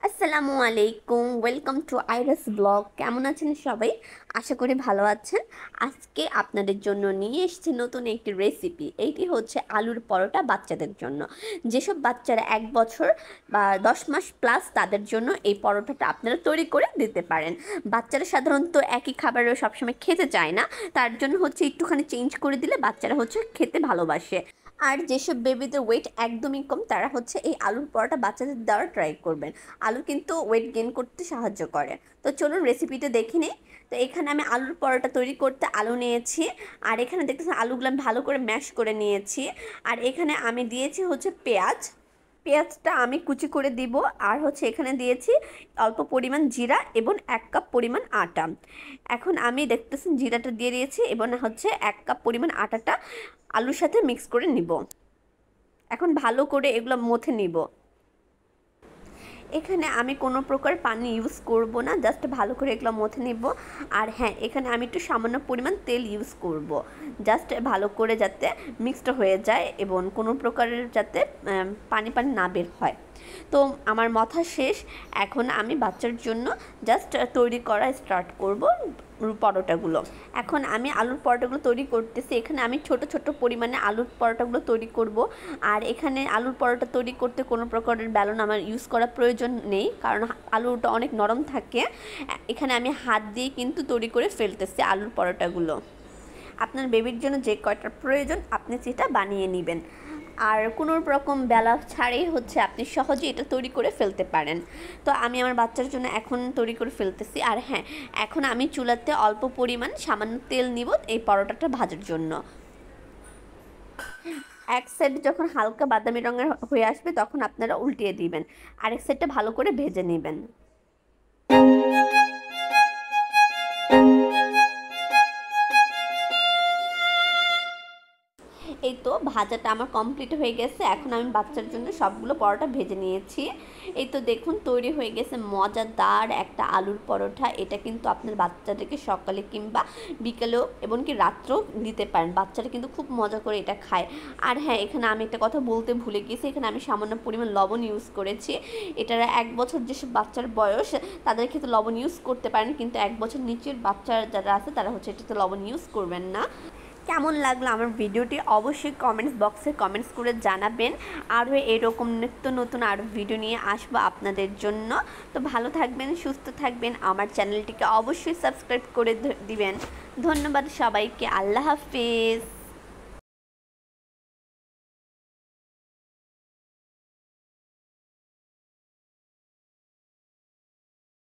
আসসালামু আলাইকুম, welcome to আইরাস blog. কেমন আছেন সবাই? আশা করি ভালো আছেন। আজকে আপনাদের জন্য নিয়ে এসেছি নতুন একটি রেসিপি। এইটি হচ্ছে আলুর পরোটা বাচ্চাদের জন্য। যেসব বাচ্চারা 1 বছর বা 10 মাস প্লাস তাদের জন্য এই পরোটাটা আপনারা তৈরি করে দিতে পারেন। বাচ্চারা সাধারণত একই খাবারও সবসময় খেতে চায় না, তার জন্য হচ্ছে একটুখানি চেঞ্জ করে দিলে বাচ্চারা হচ্ছে খেতে ভালোবাসে। আর যেসব বেবিদের ওয়েট একদমই কম তারা হচ্ছে এই আলুর পরোটা বাচ্চাদের দেওয়ার ট্রাই করবেন। আলু কিন্তু ওয়েট গেইন করতে সাহায্য করে। তো চলুন রেসিপিটা দেখে নিই। তো এখানে আমি আলুর পরোটা তৈরি করতে আলু নিয়েছি, আর এখানে দেখতেছেন আলুগুলো আমি ভালো করে ম্যাশ করে নিয়েছি। আর এখানে আমি দিয়েছি হচ্ছে পেঁয়াজটা আমি কুচি করে দিব। আর হচ্ছে এখানে দিয়েছি অল্প পরিমাণ জিরা এবং 1 কাপ পরিমাণ আটা। এখন আমি দেখতেছেন জিরাটা দিয়ে দিয়েছি এবং হচ্ছে 1 কাপ পরিমাণ আটাটা আলুর সাথে মিক্স করে নিব। এখন ভালো করে এগুলো মথে নিব। এখানে আমি কোনো প্রকার পানি ইউজ করব না, জাস্ট ভালো করে এগুলো মথে নেব। আর হ্যাঁ, এখানে আমি একটু সামান্য পরিমাণ তেল ইউজ করব, জাস্ট ভালো করে যাতে মিক্সড হয়ে যায় এবং কোনো প্রকারের যাতে পানি না বের হয়। তো আমার মথা শেষ। এখন আমি বাচ্চার জন্য জাস্ট তৈরি করা স্টার্ট করব পরোটাগুলো। এখন আমি আলুর পরোটাগুলো তৈরি করতেছি। এখানে আমি ছোট ছোট পরিমাণে আলুর পরোটাগুলো তৈরি করব। আর এখানে আলুর পরোটা তৈরি করতে কোনো প্রকারের বেলন আমার ইউজ করা প্রয়োজন নেই, কারণ আলুটা অনেক নরম থাকে। এখানে আমি হাত দিয়ে কিন্তু তৈরি করে ফেলতেছি আলুর পরোটাগুলো। আপনার বেবির জন্য যে কয়টা প্রয়োজন আপনি সেটা বানিয়ে নেবেন। আর কোনো রকম বেলা ছাড়াই হচ্ছে আপনি সহজে এটা তৈরি করে ফেলতে পারেন। তো আমি আমার বাচ্চার জন্য এখন তৈরি করে ফেলতেছি। আর হ্যাঁ, এখন আমি চুলাতে অল্প পরিমাণ সামান্য তেল নিব এই পরোটাটা ভাজার জন্য। এক সাইড যখন হালকা বাদামি রঙের হয়ে আসবে তখন আপনারা উল্টিয়ে দিবেন, আরেক সাইডটা ভালো করে ভেজে নেবেন। এই তো ভাজাটা আমার কমপ্লিট হয়ে গেছে। এখন আমি বাচ্চার জন্য সবগুলো পরোটা ভেজে নিয়েছি। এই তো দেখুন তৈরি হয়ে গেছে মজাদার একটা আলুর পরোটা। এটা কিন্তু আপনার বাচ্চাদেরকে সকালে কিংবা বিকেলেও এবং কি রাত্রেও দিতে পারেন, বাচ্চারা কিন্তু খুব মজা করে এটা খায়। আর হ্যাঁ, এখানে আমি একটা কথা বলতে ভুলে গেছি, এখানে আমি সামান্য পরিমাণ লবণ ইউজ করেছি। এটার 1 বছর যেসব বাচ্চার বয়স তাদের ক্ষেত্রে লবণ ইউজ করতে পারেন, কিন্তু 1 বছর নিচের বাচ্চা যারা আছে তারা হচ্ছে এটাতে লবণ ইউজ করবেন না। কেমন লাগলো আমার ভিডিওটি অবশ্যই কমেন্টস বক্সে কমেন্টস করে জানাবেন। আরও এরকম নিত্য নতুন আরও ভিডিও নিয়ে আসবো আপনাদের জন্য। তো ভালো থাকবেন, সুস্থ থাকবেন, আমার চ্যানেলটিকে অবশ্যই সাবস্ক্রাইব করে দিবেন। ধন্যবাদ সবাইকে। আল্লাহ হাফিজ।